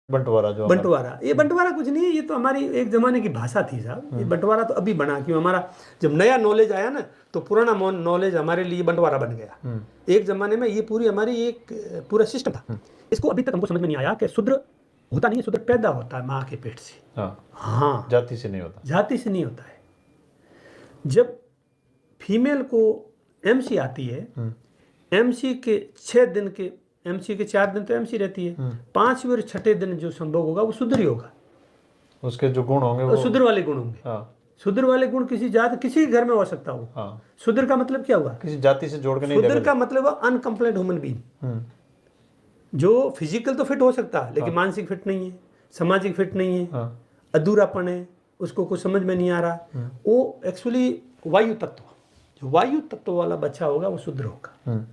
बंटवारा जो बंटवारा, ये बंटवारा कुछ नहीं है, ये तो हमारी एक जमाने की भाषा थी साहब। ये बंटवारा तो अभी बना, क्यों हमारा जब नया नॉलेज आया ना तो पुराना नॉलेज हमारे लिए बंटवारा बन गया। एक जमाने में ये पूरी हमारी एक पूरा सिस्टम था। इसको अभी तक हमको समझ में नहीं आया कि शूद्र होता नहीं है, शूद्र पैदा होता है माँ के पेट से। हाँ, जाति से नहीं होता, जाति से नहीं होता है। जब फीमेल को एमसी आती है, एमसी के 6 दिन के, एमसी के 4 दिन तो एमसी रहती है, 5वें और 6ठे दिन जो संभोग होगा वो शूद्र ही होगा। उसके जो गुण होंगे वो शूद्र वाले गुण होंगे। शूद्र वाले गुण किसी जात, किसी घर में हो सकता हो। शूद्र का मतलब क्या हुआ? किसी जाति से जोड़ के नहीं। शूद्र का मतलब अनकम्प्लीट ह्यूमन बीइंग, जो फिजिकल तो फिट हो सकता है लेकिन मानसिक फिट नहीं है, सामाजिक फिट नहीं है, अधूरापन है, उसको कुछ समझ में नहीं आ रहा। वो एक्चुअली वायु तत्व, जो वायु तत्व वाला बच्चा होगा वो शूद्र होगा,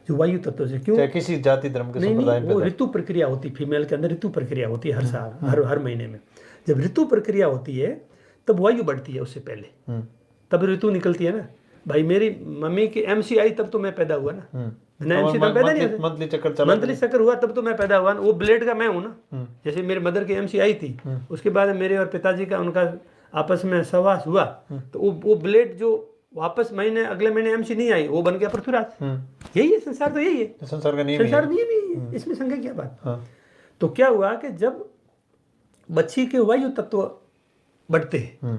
जो वायु तत्व से। क्यों? किसी जाति धर्म के संप्रदाय में वो ऋतु प्रक्रिया होती, फीमेल के अंदर ऋतु प्रक्रिया होती है हर साल, हर महीने में। जब ऋतु प्रक्रिया होती है तब वायु बढ़ती है, उससे पहले तब ऋतु निकलती है ना। भाई मेरी मम्मी की एमसी आई तब तो मैं पैदा हुआ ना, बिना एमसी तो पैदा नहीं हुआ। मंथली चक्कर हुआ तब तो मैं पैदा हुआ ना, वो ब्लेड का मैं हूँ ना। जैसे मेरे मदर की एमसी आई थी, उसके बाद मेरे और पिताजी का उनका आपस में सहवास हुआ, तो वो ब्लेड जो वापस महीने अगले महीने एमसी नहीं आई, वो बन गया पृथ्वीराज। यही है संसार, तो यही है संसार का नियम, संसार नियम ही है, इसमें शंका क्या बात। तो क्या हुआ कि जब बच्ची के वायु तत्व बढ़ते हैं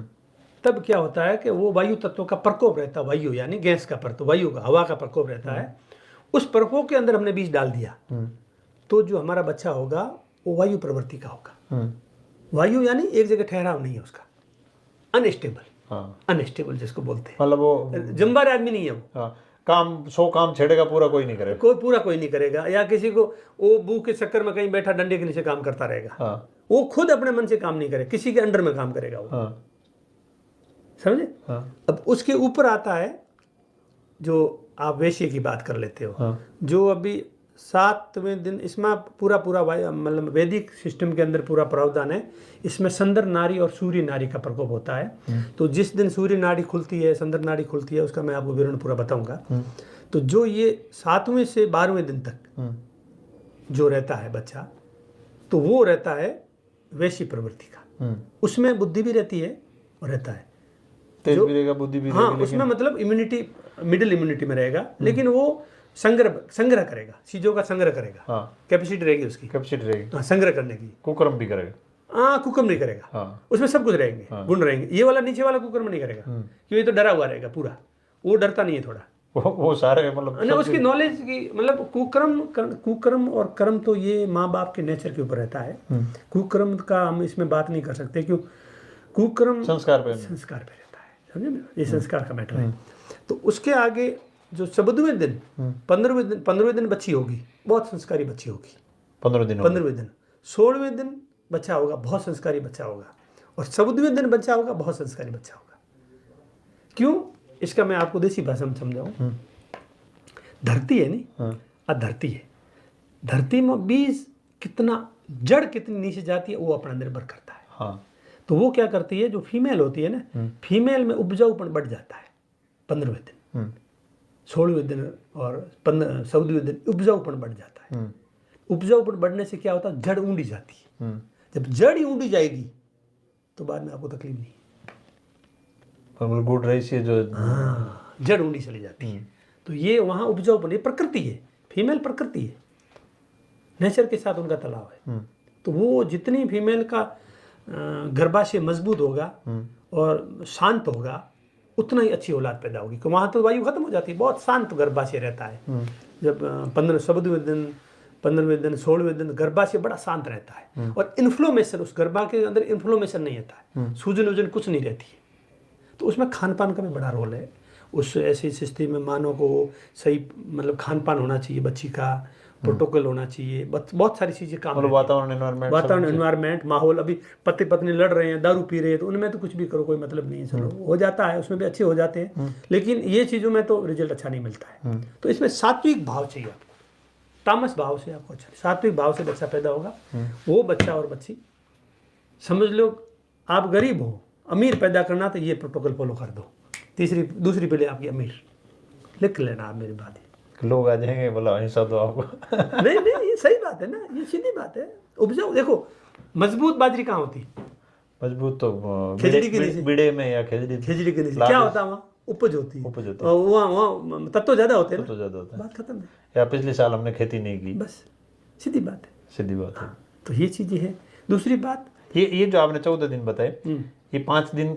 तब क्या होता है कि वो वायु तत्व का प्रकोप रहता है, वायु यानी गैस का प्रकोप, वायु का, हवा का प्रकोप रहता है। उस प्रकोप के अंदर हमने बीज डाल दिया, तो जो हमारा बच्चा होगा वो वायु प्रवृत्ति का होगा। वायु यानी एक जगह ठहराव नहीं है उसका, अनस्टेबल, अनस्टेबल जिसको बोलते हैं, मतलब वो जम्बार आदमी नहीं है वो। काम 100 काम छेड़ेगा, पूरा कोई नहीं करेगा, कोई नहीं करेगा। या किसी को वो बू के चक्कर में कहीं बैठा डंडे के नीचे काम करता रहेगा, वो खुद अपने मन से काम नहीं करेगा, किसी के अंडर में काम करेगा वो। समझे? अब उसके ऊपर आता है जो आप वैश्य की बात कर लेते हो, जो अभी 7वें दिन, इसमें पूरा मतलब वैदिक सिस्टम के अंदर पूरा प्रावधान है। इसमें संदर नारी और सूर्य नारी का प्रकोप होता है। तो जिस दिन सूर्य नाड़ी खुलती है, संदर नाड़ी खुलती है, उसका मैं आपको विवरण पूरा बताऊंगा। तो जो ये 7वें से 12वें दिन तक जो रहता है बच्चा, तो वो रहता है वैश्य प्रवृत्ति का। उसमें बुद्धि भी रहती है और रहता है तेज भी रहेगा, बुद्धि भी रहेगी, उसमें मतलब इम्यूनिटी, मिडिल इम्यूनिटी में रहेगा, लेकिन वो संग्रह करेगा, चीजों का संग्रह करेगा। कैपेसिटी रहेगी उसकी, कैपेसिटी रहेगी संग्रह करने की। कुकर्म भी करेगा, कुकर्म नहीं करेगा। उसमें सब कुछ रहेंगे, गुण रहेंगे। ये वाला नीचे वाला कुकर्म नहीं करेगा, क्योंकि ये तो डरा हुआ रहेगा पूरा, वो डरता नहीं है थोड़ा, वो सारे मतलब उसकी नॉलेज की, मतलब कुकर्म और कर्म तो ये माँ बाप के नेचर के ऊपर रहता है। कुकर्म का हम इसमें बात नहीं कर सकते, क्यों? कुकर्म संस्कार पे रहता है, समझे ना, ये संस्कार का मैटर है। तो उसके आगे जो 14वें दिन, 15वें दिन बच्ची होगी, बहुत संस्कारी बच्ची होगी। 15वें दिन 16वें दिन बच्चा होगा, बहुत संस्कारी बच्चा होगा, और 14वें दिन बच्चा होगा, बहुत संस्कारी बच्चा होगा। क्यों? इसका मैं आपको देसी भाषा में समझाऊं। धरती है नहीं, धरती है, धरती में बीज कितना, जड़ कितनी नीचे जाती है वो अपना निर्भर करता है। तो वो क्या करती है, जो फीमेल होती है ना, फीमेल में उपजाऊपन बढ़ जाता है 15वें दिन, 16वें दिन और 14वें दिन उपजाऊपन बढ़ जाता है। उपजाऊपन बढ़ने से क्या होता है, जड़ ऊंडी जाती है। जब जड़ ही ऊंडी जाएगी तो बाद में आपको तकलीफ नहीं, गुड रही है जो जड़ ऊंडी चली जाती है। तो ये वहाँ उपजाऊपन, ये प्रकृति है, फीमेल प्रकृति है, नेचर के साथ उनका तलाव है। तो वो जितनी फीमेल का गर्भाशय मजबूत होगा और शांत होगा, उतना ही अच्छी औलाद पैदा होगी। तो वहाँ तो वायु खत्म हो जाती है, बहुत शांत गर्भाशय रहता है। जब 17वें दिन, 15वें दिन, 16वें दिन गर्भाशय बड़ा शांत रहता है, और इन्फ्लोमेशन, उस गर्भा के अंदर इन्फ्लोमेशन नहीं होता है, सूजन वूजन कुछ नहीं रहती है। तो उसमें खान पान का भी बड़ा रोल है। उस ऐसी स्थिति में मानव को सही मतलब खान पान होना चाहिए, बच्ची का प्रोटोकॉल होना चाहिए, बहुत सारी चीज़ें काम, वातावरण एनवायरनमेंट, माहौल। अभी पति पत्नी लड़ रहे हैं, दारू पी रहे हैं, तो उनमें तो कुछ भी करो कोई मतलब नहीं है, चलो हो जाता है, उसमें भी अच्छे हो जाते हैं, लेकिन ये चीज़ों में तो रिजल्ट अच्छा नहीं मिलता है। तो इसमें सात्विक भाव चाहिए आपको, तामस भाव से आपको अच्छा, सात्विक भाव से बच्चा पैदा होगा। वो बच्चा और बच्ची, समझ लो आप गरीब हो, अमीर पैदा करना तो ये प्रोटोकॉल फॉलो कर दो। दूसरी पीढ़ी आपकी अमीर, लिख लेना आप मेरी बात, लोग आ जाएंगे, बोला अहिंसा दो आपको। नहीं, ये सही बात है ना, ये सीधी बात है। उपजाऊ देखो, मजबूत बाजरी कहाँ होती है? मजबूत तो खिचड़ी के नीचे। बीड़े में या खिचड़ी खिचड़ी के नीचे क्या होता है? वहाँ उपज होती है, उपज होती और वहाँ तत्व ज्यादा होते हैं तो ना, ज्यादा होता है। बात खत्म है, या पिछले साल हमने खेती नहीं की, बस सीधी बात है। सीधी बात है। तो ये चीजें हैं। दूसरी बात, ये जो आपने 14 दिन बताए, ये 5 दिन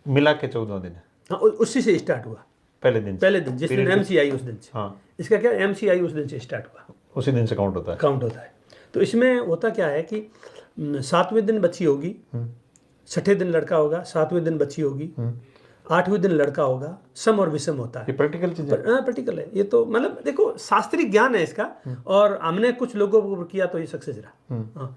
मिला के 14 दिन है, हाँ, उसी से स्टार्ट हुआ। पहले दिन से। पहले दिन जिस दिन MC आई उस दिन से। हाँ, इसका क्या MC आई उस दिन से स्टार्ट हुआ, उसी दिन से काउंट होता है। काउंट होता है। तो इसमें होता क्या है कि 7वें दिन बच्ची होगी, 6ठे दिन लड़का होगा, 7वें दिन बच्ची होगी, 8वें दिन लड़का होगा, सम और विषम होता है। ये प्रैक्टिकल चीज है। हाँ, प्रैक्टिकल है ये तो, मतलब देखो शास्त्रीय ज्ञान है इसका, और हमने कुछ लोगों को किया तो ये सक्सेस रहा। हाँ,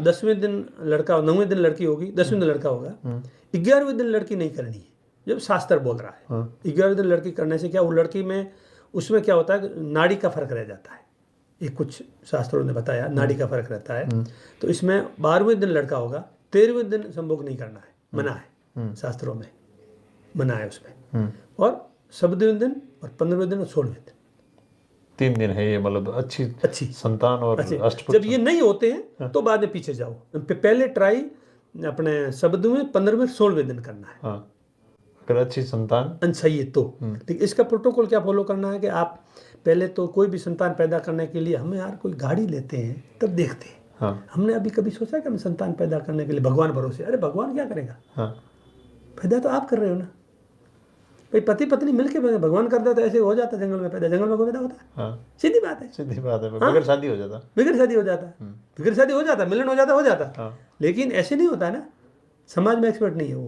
10वें दिन लड़का, 9वें दिन लड़की होगी, 10वें दिन लड़का होगा, 11वें दिन लड़की नहीं करनी है, जब शास्त्र बोल रहा है। 11वें दिन लड़की करने से क्या, वो लड़की में उसमें क्या होता है, नाड़ी का फर्क रह जाता है, ये कुछ शास्त्रों ने बताया, नाड़ी का फर्क रहता है। तो इसमें 12वें दिन लड़का होगा, 13वें दिन संभोग नहीं करना है, मना है, शास्त्रों में मना है उसमें, और 17वें दिन और 15वें दिन और 16वें दिन, 3 दिन है ये, मतलब अच्छी संतान और अष्टपुत्र। जब ये नहीं होते हैं तो बाद में पीछे जाओ, पहले ट्राई अपने 17वें, 15वें, 16वें दिन करना है। हाँ, अगर अच्छी संतान सही है तो। लेकिन इसका प्रोटोकॉल क्या फॉलो करना है कि आप पहले तो कोई भी संतान पैदा करने के लिए, हमें यार कोई गाड़ी लेते हैं तब देखते हैं। हाँ, हमने अभी कभी सोचा कि हम संतान पैदा करने के लिए भगवान भरोसे, अरे भगवान क्या करेगा, हाँ, पैदा तो आप कर रहे हो ना भाई, पति पत्नी मिलके भगवान करता तो ऐसे हो जाता, जंगल में पैदा, जंगल में पैदा होता है। हाँ, सीधी बात है, सीधी बात है, बगैर शादी हो जाता, बगैर शादी हो जाता, बगैर शादी हो जाता, मिलन हो जाता, हाँ। लेकिन ऐसे नहीं होता है ना, समाज में एक्सपर्ट नहीं है वो।